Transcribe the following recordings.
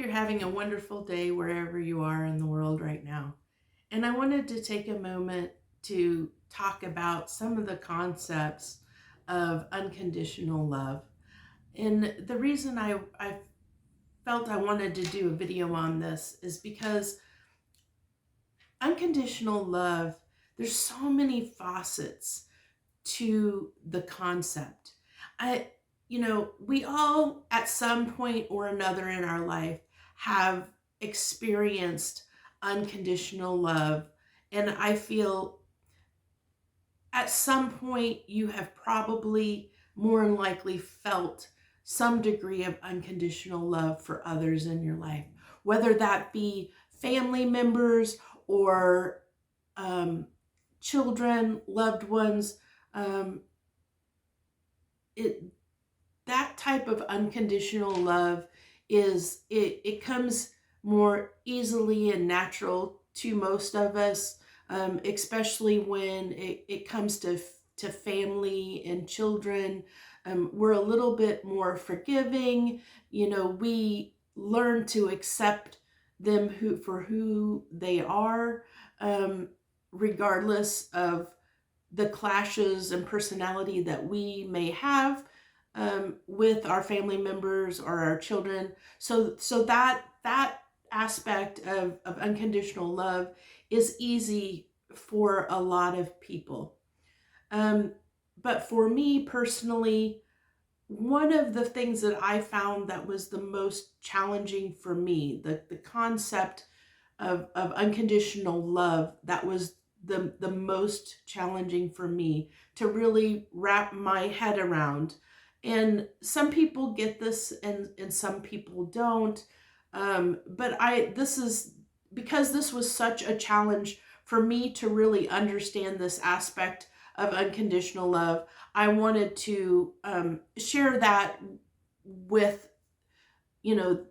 you're having a wonderful day wherever you are in the world right now. And I wanted to take a moment to talk about some of the concepts of unconditional love. And the reason I felt I wanted to do a video on this is because unconditional love, there's so many facets to the concept. We all at some point or another in our life have experienced unconditional love. And I feel at some point you have probably more than likely felt some degree of unconditional love for others in your life, whether that be family members or um, children, loved ones. Um, it that type of unconditional love it comes more easily and natural to most of us, especially when it comes to family and children. We're a little bit more forgiving. We learn to accept them for who they are, um, regardless of the clashes and personality that we may have with our family members or our children. So that aspect of unconditional love is easy for a lot of people. Um, but for me personally, one of the things that I found that was the most challenging for me, the concept of unconditional love, that was the most challenging for me to really wrap my head around. And some people get this and some people don't. But this is because this was such a challenge for me to really understand this aspect of unconditional love. I wanted to share that with, you know,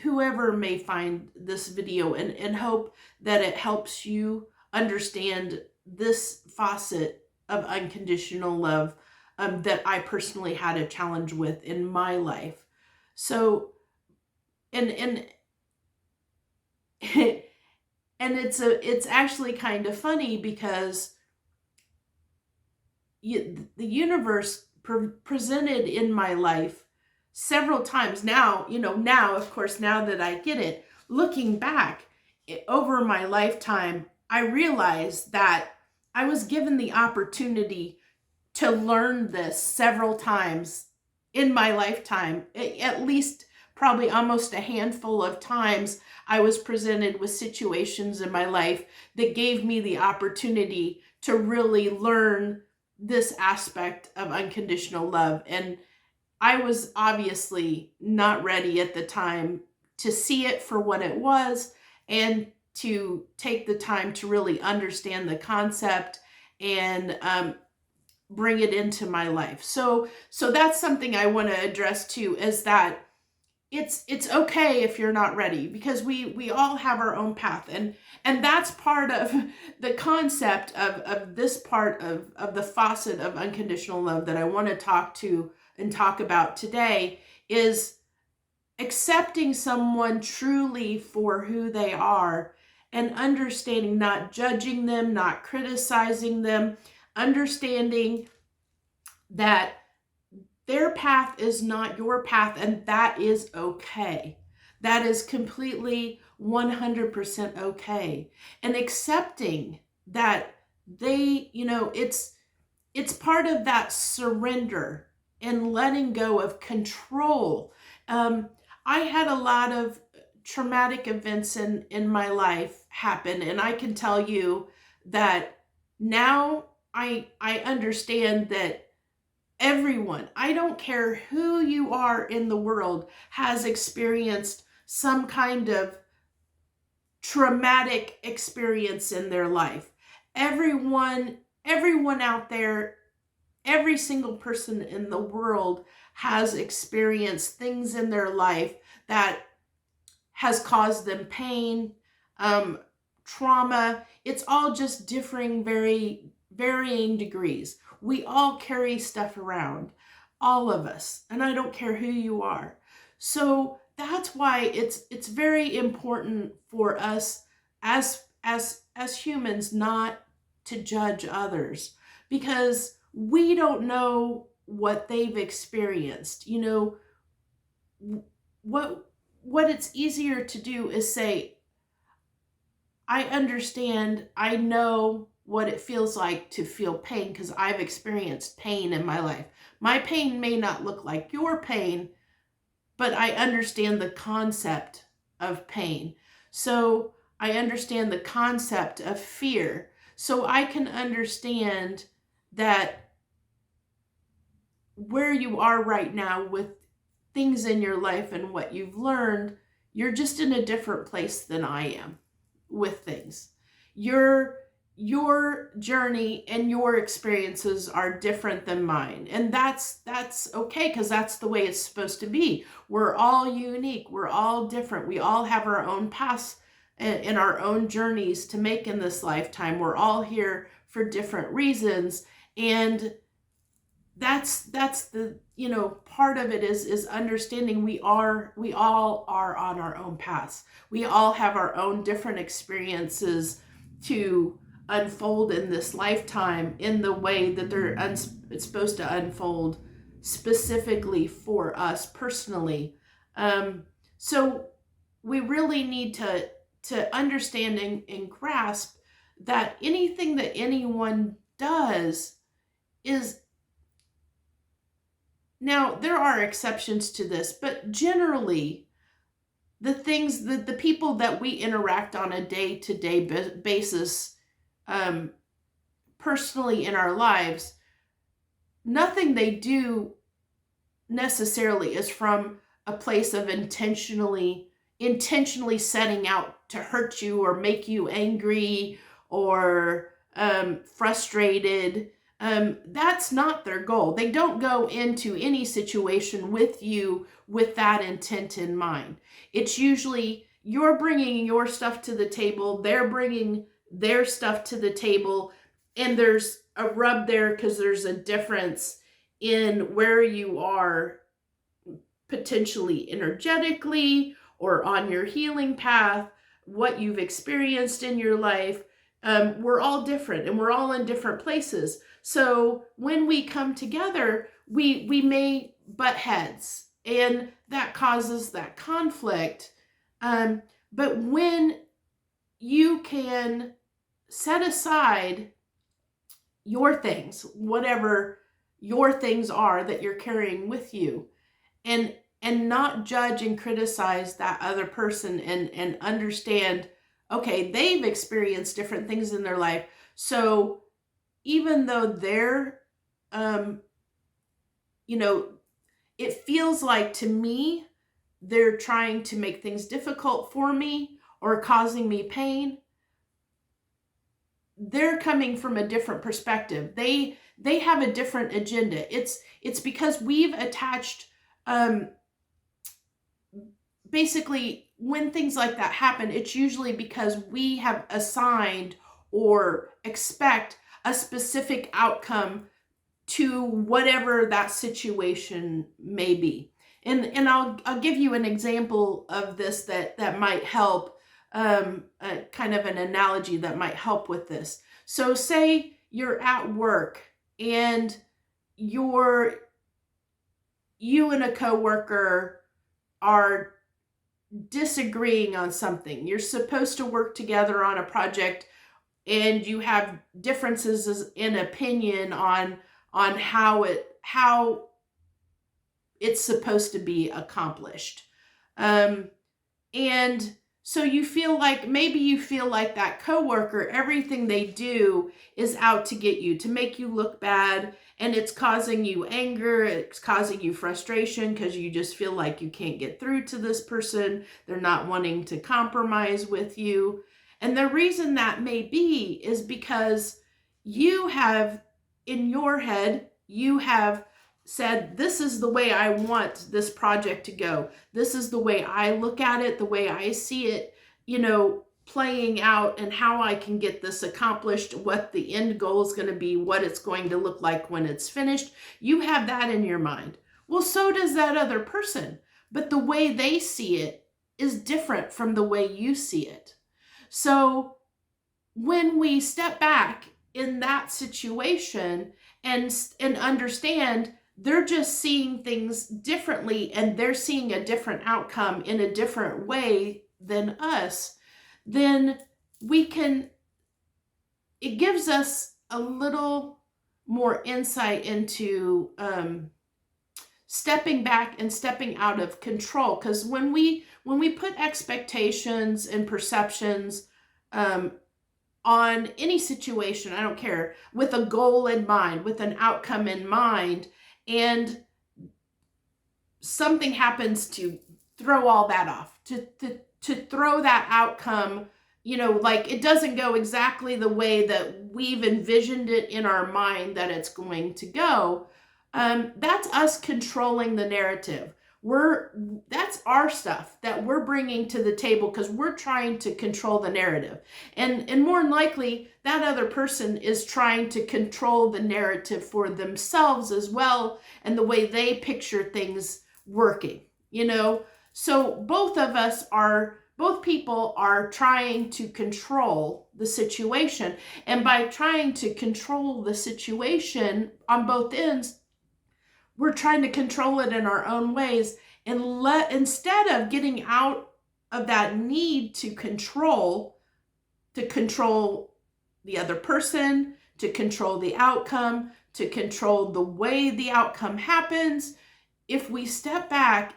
whoever may find this video, and hope that it helps you understand this facet of unconditional love that I personally had a challenge with in my life. So, and and it's actually kind of funny because the universe presented in my life several times. Now, of course, now that I get it, looking back over my lifetime, I realized that I was given the opportunity to learn this several times in my lifetime. At least probably almost a handful of times I was presented with situations in my life that gave me the opportunity to really learn this aspect of unconditional love. And I was obviously not ready at the time to see it for what it was and to take the time to really understand the concept and bring it into my life. So that's something I want to address too, is that it's okay if you're not ready, because we all have our own path, and that's part of the concept of this part of the facet of unconditional love that I want to talk about today, is accepting someone truly for who they are and understanding, not judging them, not criticizing them, understanding that their path is not your path, and that is okay. That is completely 100% okay. And accepting that it's part of that surrender and letting go of control. I had a lot of traumatic events in my life happen, and I can tell you that now I understand that everyone, I don't care who you are in the world, has experienced some kind of traumatic experience in their life. Everyone out there, every single person in the world has experienced things in their life that has caused them pain, trauma. It's all just differing, very varying degrees. We all carry stuff around, all of us, and I don't care who you are. So that's why it's very important for us as humans not to judge others, because we don't know what they've experienced. What it's easier to do is say, I understand, I know what it feels like to feel pain because I've experienced pain in my life. My pain may not look like your pain, but I understand the concept of pain. So I understand the concept of fear. So I can understand that where you are right now with things in your life and what you've learned, you're just in a different place than I am with things. Your journey and your experiences are different than mine. And that's okay, because that's the way it's supposed to be. We're all unique. We're all different. We all have our own paths and our own journeys to make in this lifetime. We're all here for different reasons. And that's the part of it is understanding we all are on our own paths. We all have our own different experiences to unfold in this lifetime in the way that it's supposed to unfold specifically for us personally. So we really need to understand and grasp that anything that anyone does is, now there are exceptions to this, but generally the things that the people that we interact on a day-to-day basis, personally in our lives, nothing they do necessarily is from a place of intentionally setting out to hurt you or make you angry or frustrated. That's not their goal. They don't go into any situation with you with that intent in mind. It's usually you're bringing your stuff to the table, they're bringing their stuff to the table, and there's a rub there because there's a difference in where you are potentially energetically or on your healing path, what you've experienced in your life. We're all different and we're all in different places. So when we come together, we may butt heads, and that causes that conflict. But when you can set aside your things, whatever your things are that you're carrying with you, and not judge and criticize that other person, and understand, okay, they've experienced different things in their life. So even though they're, it feels like to me, they're trying to make things difficult for me or causing me pain, they're coming from a different perspective. They have a different agenda. It's because we've attached, basically, when things like that happen, it's usually because we have assigned or expect a specific outcome to whatever that situation may be. And I'll give you an example of this that might help, kind of an analogy that might help with this. So say you're at work and you and a coworker are disagreeing on something. You're supposed to work together on a project, and you have differences in opinion on how it's supposed to be accomplished. And so maybe you feel like that coworker, everything they do is out to get you, to make you look bad, and it's causing you anger, it's causing you frustration because you just feel like you can't get through to this person. They're not wanting to compromise with you. And the reason that may be is because you have, in your head, you have said, this is the way I want this project to go. This is the way I look at it, the way I see it, playing out, and how I can get this accomplished, what the end goal is going to be, what it's going to look like when it's finished. You have that in your mind. Well, so does that other person. but the way they see it is different from the way you see it. So when we step back in that situation and understand they're just seeing things differently and they're seeing a different outcome in a different way than us, then we can, it gives us a little more insight into stepping back and stepping out of control. Because when we put expectations and perceptions on any situation, I don't care, with a goal in mind, with an outcome in mind, and something happens to throw all that off, to throw that outcome, like it doesn't go exactly the way that we've envisioned it in our mind that it's going to go, that's us controlling the narrative. That's our stuff that we're bringing to the table because we're trying to control the narrative. And more than likely, that other person is trying to control the narrative for themselves as well, and the way they picture things working, So both people are trying to control the situation. And by trying to control the situation on both ends, we're trying to control it in our own ways, and instead of getting out of that need to control the other person, to control the outcome, to control the way the outcome happens, if we step back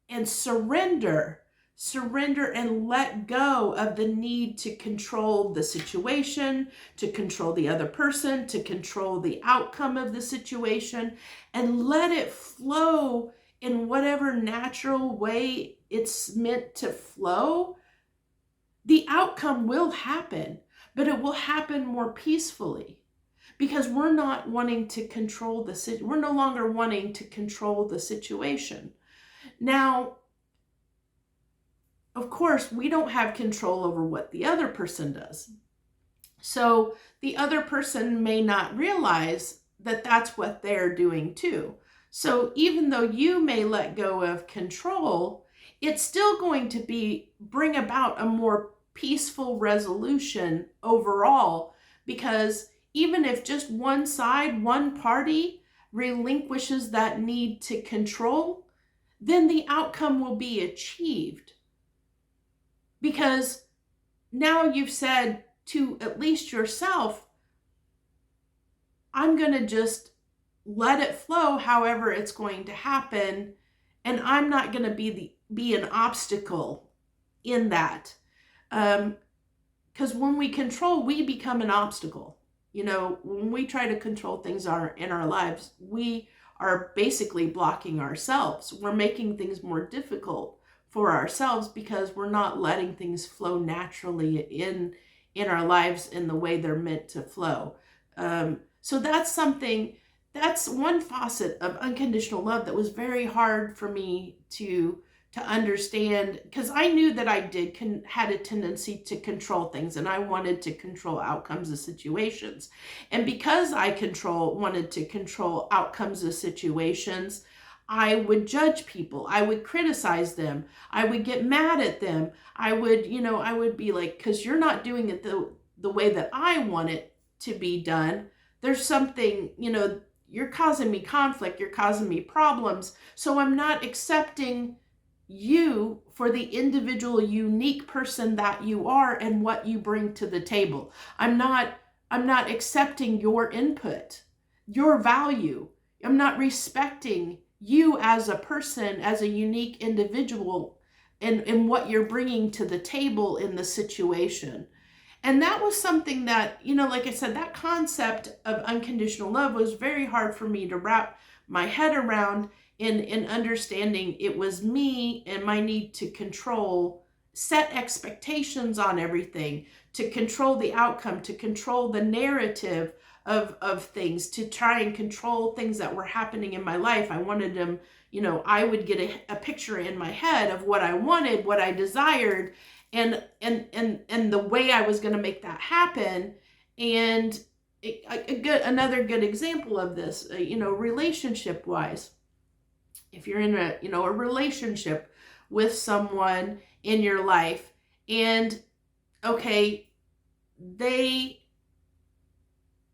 and surrender and let go of the need to control the situation, to control the other person, to control the outcome of the situation, and let it flow in whatever natural way it's meant to flow, the outcome will happen, but it will happen more peacefully, because we're not wanting to control we're no longer wanting to control the situation. Now, of course, we don't have control over what the other person does. So the other person may not realize that that's what they're doing too. So even though you may let go of control, it's still going to bring about a more peaceful resolution overall, because even if just one side, one party relinquishes that need to control, then the outcome will be achieved. Because now you've said to at least yourself, I'm going to just let it flow however it's going to happen, and I'm not going to be an obstacle in that. Because when we control, we become an obstacle. When we try to control things in our lives, we are basically blocking ourselves. We're making things more difficult for ourselves because we're not letting things flow naturally in our lives in the way they're meant to flow. So that's one facet of unconditional love that was very hard for me to understand, because I knew that I had a tendency to control things, and I wanted to control outcomes of situations. And because I wanted to control outcomes of situations, I would judge people. I would criticize them. I would get mad at them. I would be like, because you're not doing it the way that I want it to be done. There's something, you're causing me conflict. You're causing me problems. So I'm not accepting you for the individual, unique person that you are and what you bring to the table. I'm not accepting your input, your value. I'm not respecting you as a person, as a unique individual, and what you're bringing to the table in the situation. And that was something that, like I said, that concept of unconditional love was very hard for me to wrap my head around in understanding it was me and my need to control, set expectations on everything, to control the outcome, to control the narrative of things, to try and control things that were happening in my life. I wanted them, I would get a picture in my head of what I wanted, what I desired, and the way I was going to make that happen. And another good example of this, relationship wise, if you're in a, a relationship with someone in your life, and okay,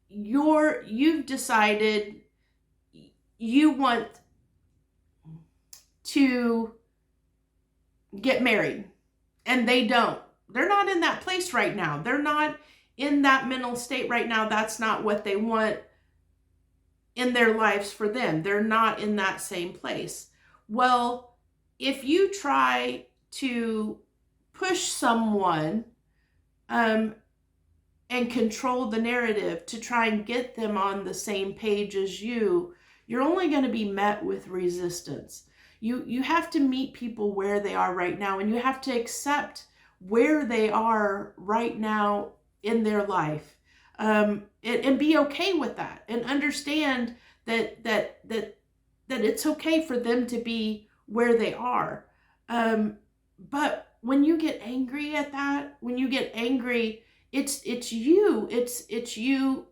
you've decided you want to get married, and they're not in that place right now. They're not in that mental state right now. That's not what they want in their lives for them. They're not in that same place. Well, if you try to push someone and control the narrative to try and get them on the same page as you're only going to be met with resistance. You have to meet people where they are right now, and you have to accept where they are right now in their life, and be okay with that, and understand that it's okay for them to be where they are. But when you get angry at that, when you get angry, it's you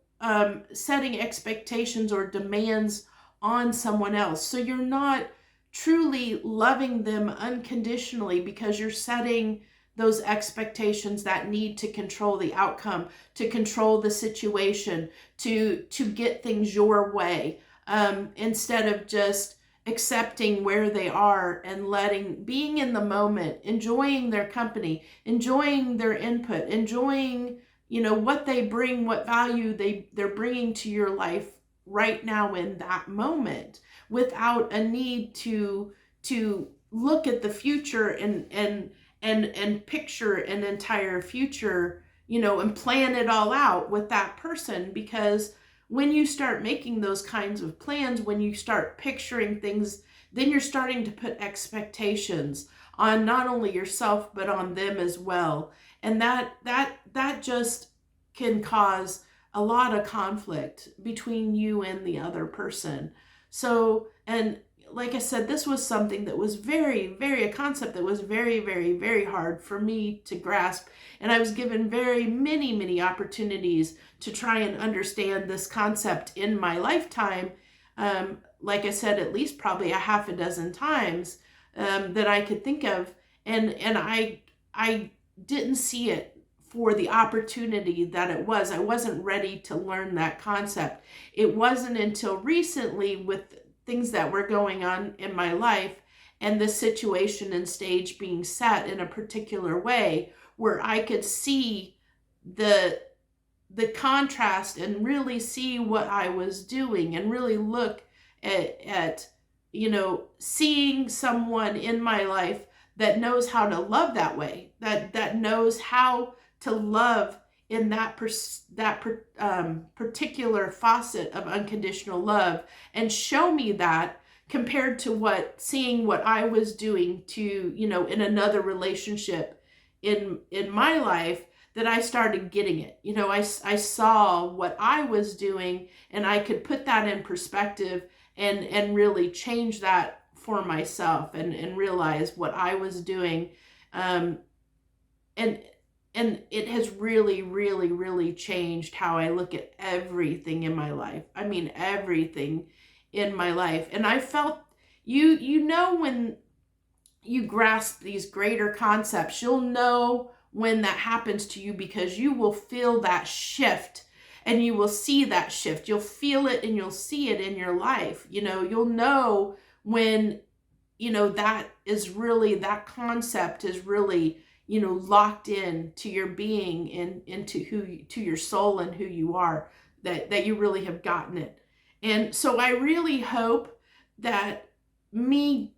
setting expectations or demands on someone else. So you're not truly loving them unconditionally, because you're setting those expectations that need to control the outcome, to control the situation, to get things your way, instead of just accepting where they are and being in the moment, enjoying their company, enjoying their input, enjoying, what they bring, what value they're bringing to your life right now in that moment, without a need to look at the future and picture an entire future, and plan it all out with that person. Because when you start making those kinds of plans, when you start picturing things, then you're starting to put expectations on not only yourself, but on them as well. And that just can cause a lot of conflict between you and the other person. So, and like I said, this was something that was a concept that was very, very, very hard for me to grasp. And I was given very many opportunities to try and understand this concept in my lifetime. Like I said, at least probably a half a dozen times that I could think of. And I didn't see it for the opportunity that it was. I wasn't ready to learn that concept. It wasn't until recently, with things that were going on in my life and the situation and stage being set in a particular way, where I could see the contrast and really see what I was doing, and really look at seeing someone in my life that knows how to love that way, that knows how to love in that particular facet of unconditional love, and show me that, compared to seeing what I was doing to, in another relationship in my life, that I started getting it. I saw what I was doing, and I could put that in perspective and really change that for myself, and realize what I was doing. And it has really changed how I look at everything in my life. I mean, everything in my life. And I felt, when you grasp these greater concepts, you'll know when that happens to you, because you will feel that shift, and you will see that shift. You'll feel it, and you'll see it in your life. You'll know when, that concept is really, locked in to your being, and to your soul and who you are, that you really have gotten it. And so I really hope that me,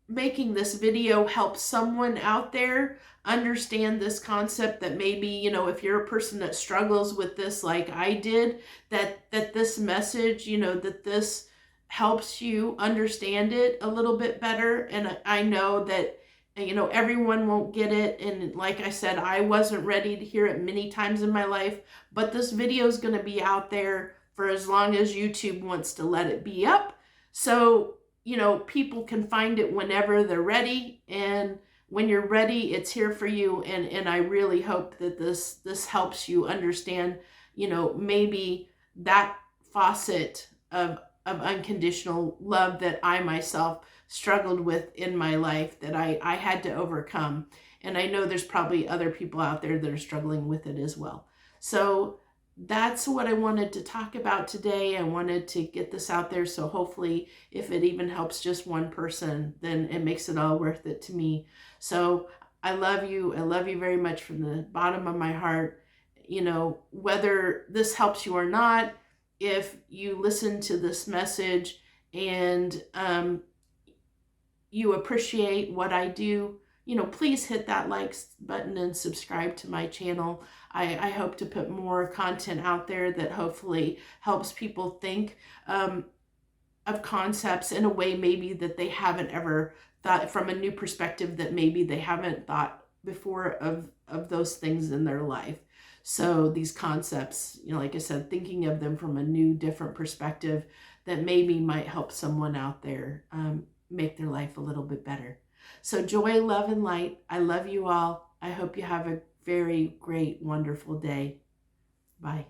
making this video helps someone out there understand this concept, that maybe, if you're a person that struggles with this like I did, that this message, that this helps you understand it a little bit better. And I know that everyone won't get it. And like I said, I wasn't ready to hear it many times in my life, but this video is going to be out there for as long as YouTube wants to let it be up. So, people can find it whenever they're ready. And when you're ready, it's here for you. And I really hope that this helps you understand, maybe that facet of of unconditional love that I myself struggled with in my life, that I had to overcome. And I know there's probably other people out there that are struggling with it as well. So that's what I wanted to talk about today. I wanted to get this out there. So hopefully, if it even helps just one person, then it makes it all worth it to me. So I love you. I love you very much from the bottom of my heart. You know, whether this helps you or not, if you listen to this message and you appreciate what I do, you know, please hit that like button and subscribe to my channel. I hope to put more content out there that hopefully helps people think of concepts in a way maybe that they haven't ever thought, from a new perspective that maybe they haven't thought before of those things in their life. So these concepts, you know, like I said, thinking of them from a new, different perspective that maybe might help someone out there make their life a little bit better. So joy, love, and light. I love you all. I hope you have a very great, wonderful day. Bye.